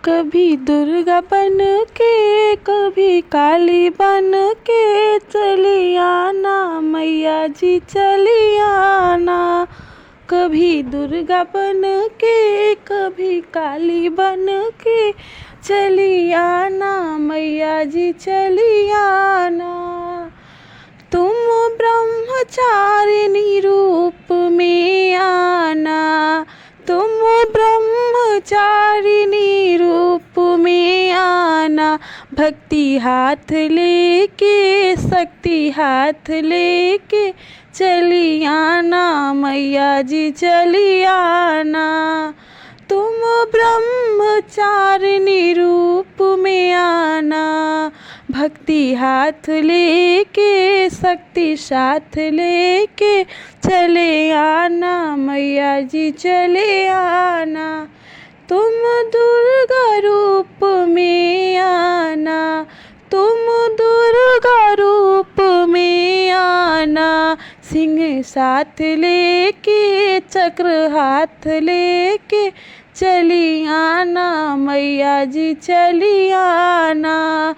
कभी दुर्गा बन के कभी काली बन के चली आना मैया जी चली आना। कभी दुर्गा बन के कभी काली बन के चली आना मैया जी चली आना। तुम ब्रह्मचारिणी रूप में आना, तुम ब्रह्मचारिणी रूप में आना। भक्ति हाथ लेके शक्ति हाथ लेके चली आना मैया जी चली आना। तुम ब्रह्मचारिणी रूप में आना, भक्ति हाथ लेके शक्ति साथ लेके चले आना मैया जी चले आना। तुम दुर्गा रूप में आना, तुम दुर्गा रूप में आना। सिंह साथ लेके चक्र हाथ लेके चली आना मैया जी चली आना।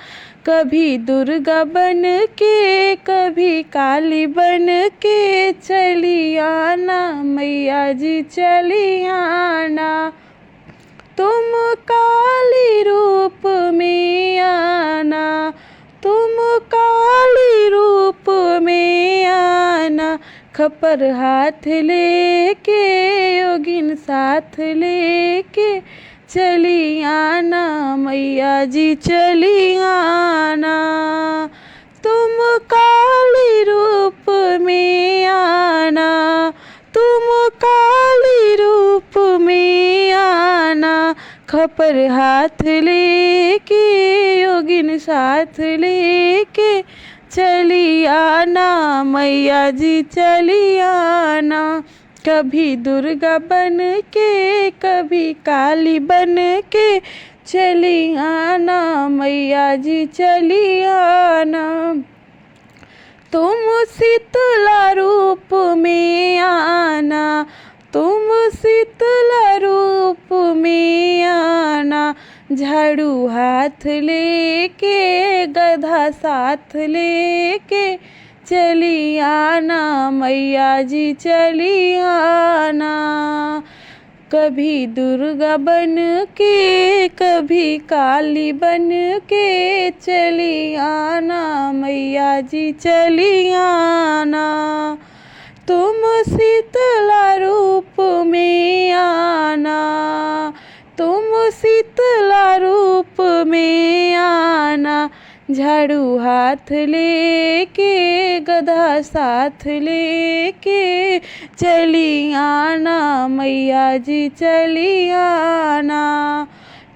कभी दुर्गा बन के कभी काली बन के चली आना मैया जी चली आना। तुम काली रूप में आना, तुम काली रूप में आना। खपर हाथ लेके योगिन साथ लेके चली आना मैया जी चली आना। तुम काली रूप में आना, तुम काली रूप में आना। खपर हाथ लेके योगिन साथ लेके चली आना मैया जी चली आना। कभी दुर्गा बन के कभी काली बन के चली आना मैया जी चली आना। तुम शीतला रूप में आना, तुम शीतला रूप में आना। झाड़ू हाथ लेके गधा साथ लेके चली आना मैया जी चली आना। कभी दुर्गा बन के कभी काली बन के चली आना मैया जी चली आना। तुम शीतला रूप में आना, तुम शीतला रूप में आना। झाड़ू हाथ लेके गधा साथ लेके चली आना मैया जी चली आना।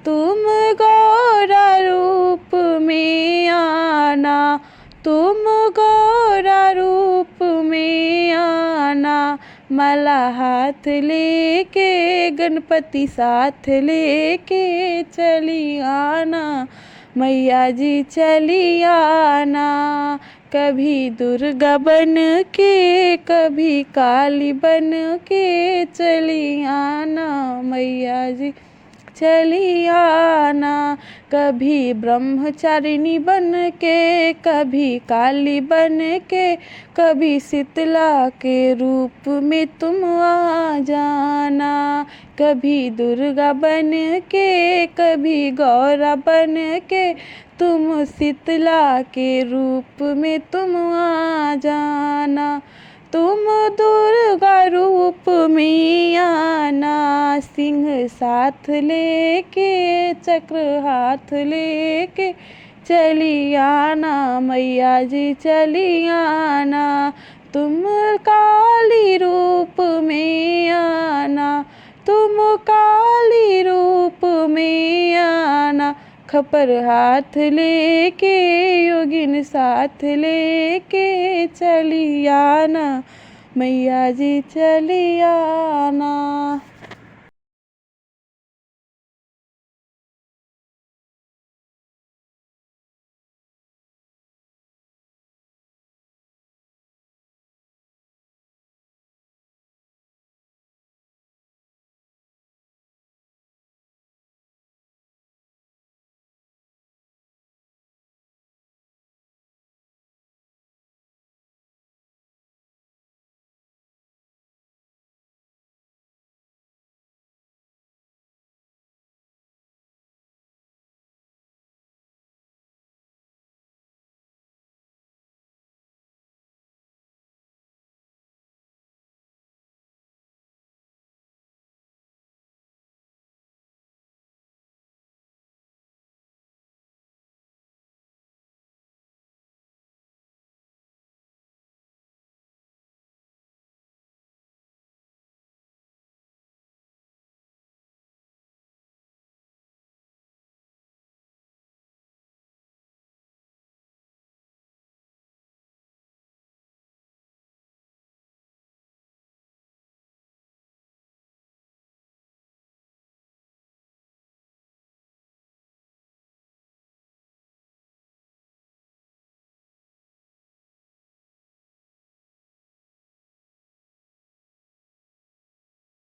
तुम गौरा रूप में आना, तुम गौरा रूप में आना। माला हाथ लेके गणपति साथ लेके चली आना मैया जी चली आना। कभी दुर्गा बन के कभी काली बन के चली आना मैया जी चली आना। कभी ब्रह्मचारिणी बन के कभी काली बन के कभी शीतला के रूप में तुम आ जाना। कभी दुर्गा बन के कभी गौरा बन के तुम शीतला के रूप में तुम आ जाना। तुम दुर्गा रूप में आना, सिंह साथ लेके चक्र हाथ लेके चली आना मैया जी चली आना। तुम काली रूप में आना, तुम काली रूप में आना। खपर हाथ लेके योगिन साथ लेके चली आना मैया जी चली आना।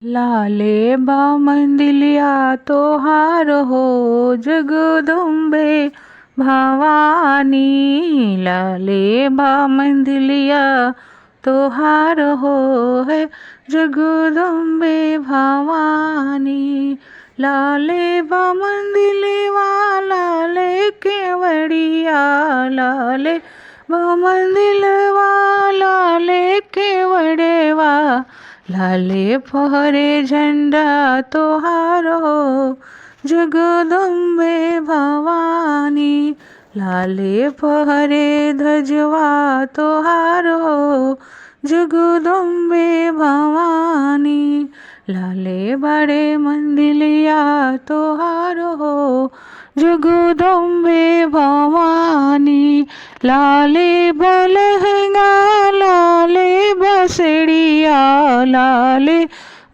लाले बा मंदिलिया तोहार हो जगदम्बे भवानी। लाले बा मंदिलिया तोहार हो है जगदम्बे भवानी। लाले बा मंदिलवा लाले केवड़िया लाले बा मंदिलवा लाले केवड़ेवा। लाले फहरे झंडा तोहार हो जगदम्बे भवानी। लाले फहरे ध्वजवा तोहार हो जगदम्बे भवानी। लाले बड़े मंदिलिया तोहार हो जगदम्बे भवानी। लाले बलहंगा लाले बसड़िया लाले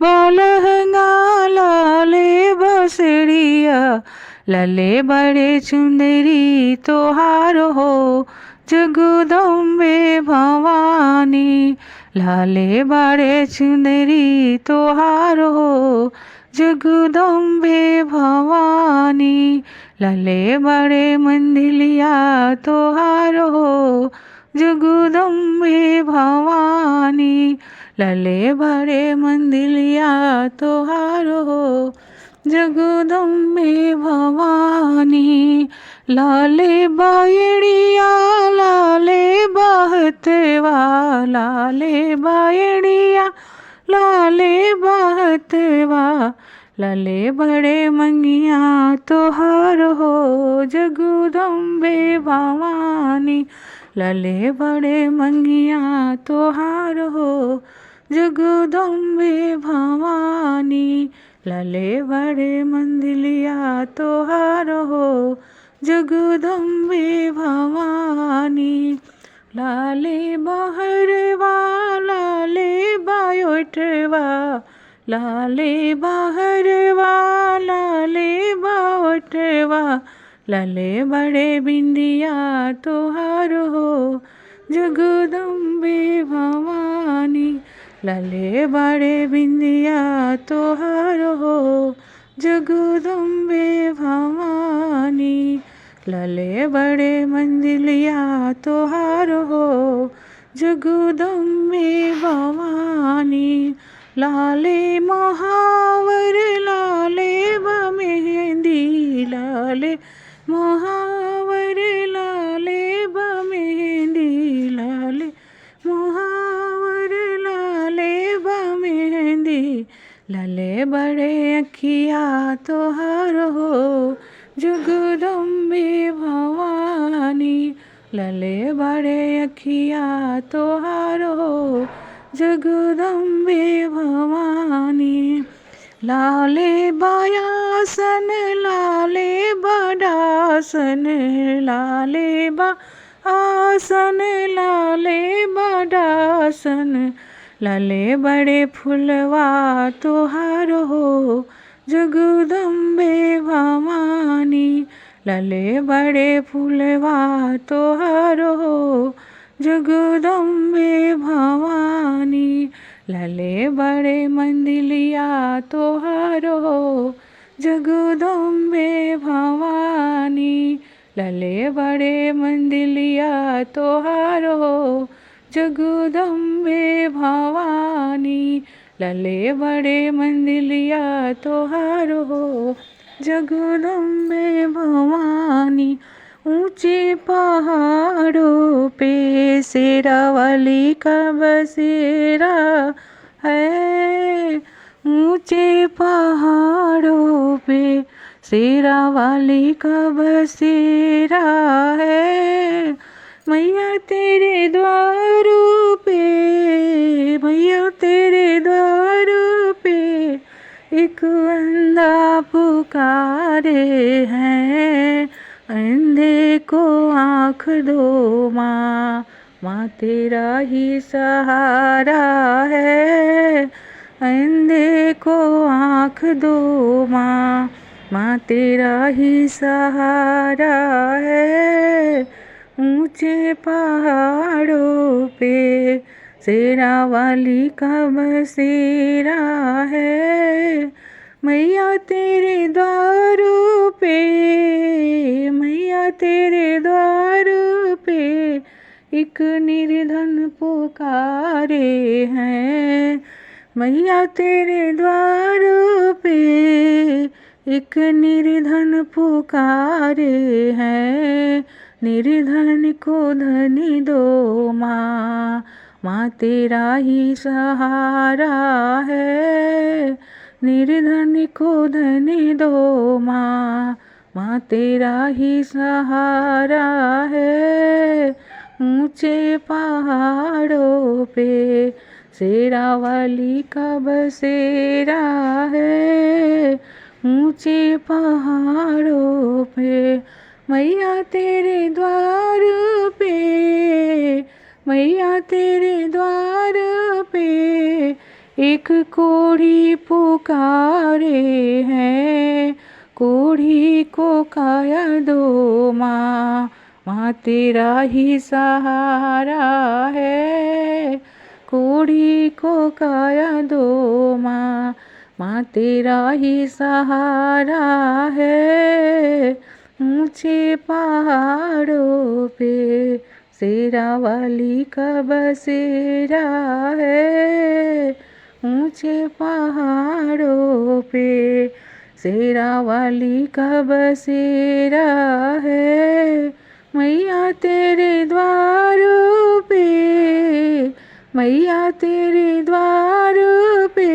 बलहंगा लाले बसड़िया। लाले बड़े चुंदरी तोहार हो जगदम्बे भवानी। लाले बड़े चुंदरी तोहार हो जगदम्बे भवानी। लाले बड़े मंदिलिया तोहार हो जगदम्बे भवानी। लाले बड़े मंदिलिया तोहार हो जगदम्बे भवानी। लाले बायड़िया लाले बहतवा लाले बायड़िया लाले बहतवा। लाले बड़े मंगिया तोहार हो जगदम्बे भवानी। लाले बड़े मंगिया तोहार हो जगदम्बे भवानी। लाले बड़े मंदिलिया तोहार हो जगदम्बे भवानी। लाले बहरवा लाले बायोटवा लाले बहरवा लाले बायोटवा। लाले बड़े बिंदिया तोहार हो जगदम्बे भवानी। लाले बड़े बिंदिया तोहार हो जगदम्बे भवानी। लाले बड़े मंदिलिया तोहार हो जगदम्बे भवानी। लाले महावर लाले बा मेहंदी लाले महावर लाले बा मेहंदी लाले महावर लाले बा मेहंदी। लाले बड़े अखिया तोहार हो जगदम्बे भवानी। लाले बड़े अखिया तोहार हो जगदम्बे भवानी। लाले बायासन लाले बड़ासन लाले बा आसन लाले बड़ासन। लाले बड़े फुलवा तोहार हो जगदम्बे भवानी। लाले बड़े फुलवा तोहार हो जगदम्बे भवानी। लाले बड़े मंदिलिया तोहार हो जगदम्बे भवानी। लाले बड़े मंदिलिया तोहार हो जगदम्बे भवानी। लाले बड़े मंदिलिया तोहार हो जगदम्बे भवानी। ऊंचे पहाड़ों पे शेरावाली का बसेरा है। ऊंचे पहाड़ों पे शेरावाली का बसेरा है। मैया तेरे द्वारों पे मैया तेरे द्वारों पे एक अंधा पुकारे हैं। अंधे को आँख दो माँ माँ तेरा ही सहारा है। अंधे को आँख दो माँ माँ तेरा ही सहारा है। ऊंचे पहाड़ों पे शेरा वाली का बसेरा है। मैया तेरे द्वारों पे, मैया तेरे द्वारों पे एक निर्धन पुकारे हैं। मैया तेरे द्वारों पे एक निर्धन पुकारे हैं। निर्धन को धनी दो माँ, माँ तेरा ही सहारा है। निर्धन को धनी दो माँ, माँ तेरा ही सहारा है। ऊंचे पहाड़ों पे शेरा वाली का बसेरा है। ऊंचे पहाड़ों पे मैया तेरे द्वार पे, मैया तेरे द्वार पे एक कोढ़ी पुकारे हैं। कोढ़ी को काया दो माँ, माँ तेरा ही सहारा है। कोढ़ी को काया दो माँ, माँ तेरा ही सहारा है। ऊंचे पहाड़ों पे शेरा वाली का बसेरा है। ऊंचे पहाड़ों पे शेरा वाली का बसेरा है। मैया तेरे द्वारों पे, मैया तेरे द्वारों पे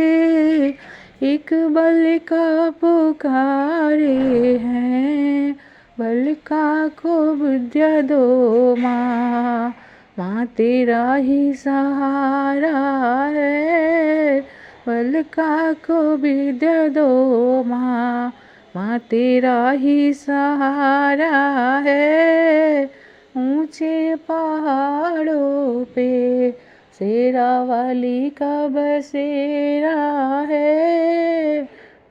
एक बल का पुकारे हैं। बल का को विद्या दो माँ, माँ तेरा ही सहारा है। बल का को विद्या दो माँ, माँ तेरा ही सहारा है। ऊंचे पहाड़ों पे शेरा वाली का बसेरा है।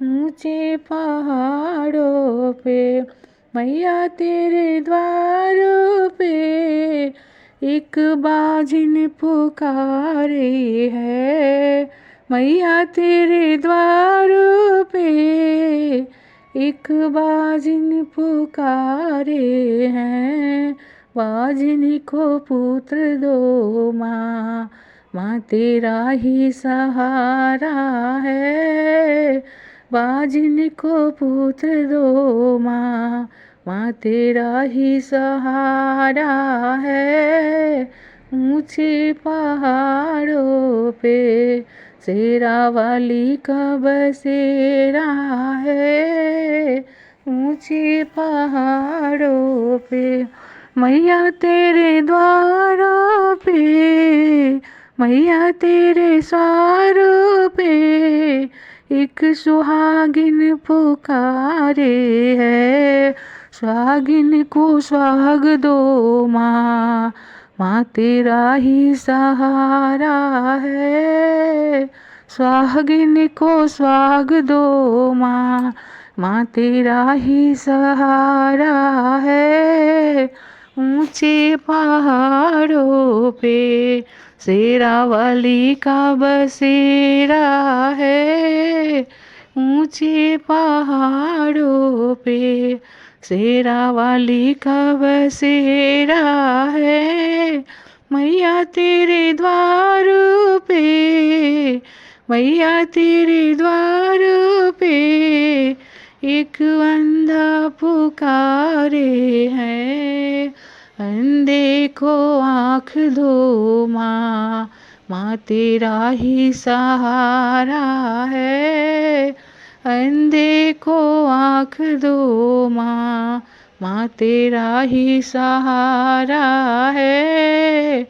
ऊंचे पहाड़ों पे मैया तेरे द्वारों पे एक बाजिन पुकारे है। मैया तेरे द्वारों पे एक बाजिन पुकारे हैं। बाजिन को पुत्र दो माँ, माँ तेरा ही सहारा है। बाजिन को पुत्र दो माँ, माँ तेरा ही सहारा है। ऊंचे पहाड़ों पे शेरा वाली का बसेरा है। ऊंचे पहाड़ों पे मैया तेरे द्वारों पे, मैया तेरे स्वारों पे एक सुहागिन पुकारे है। सुहागिन को सुहाग दो माँ, माँ तेरा ही सहारा है। सुहागिन को सुहाग दो माँ, माँ तेरा ही सहारा है। ऊंचे पहाड़ों पे शेरा वाली का बसेरा है। ऊंचे पहाड़ों पे शेरा वाली का बसेरा है। मैया तेरे द्वारों पे, मैया तेरे द्वारों पे एक अंधा पुकारे है। अंधे को आँख दो माँ, माँ तेरा ही सहारा है। अंधे को आँख दो माँ, माँ तेरा ही सहारा है।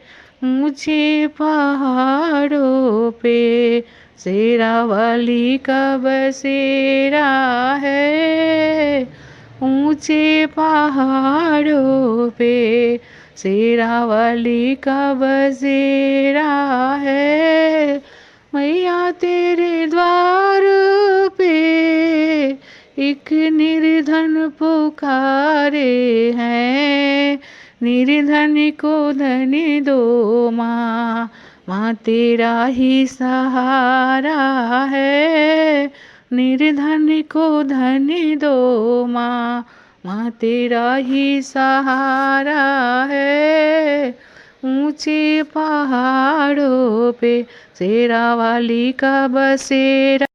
ऊंचे पहाड़ों पे शेरा वाली का बसेरा है। ऊंचे पहाड़ों पे शेरा वाली का बसेरा है। मैया तेरे द्वार पे एक निर्धन पुकारे हैं। निर्धन को धन दो माँ, माँ तेरा ही सहारा है। निर्धन को धन दो माँ, माँ तेरा ही सहारा है। ऊंचे पहाड़ों पे शेरा वाली का बसेरा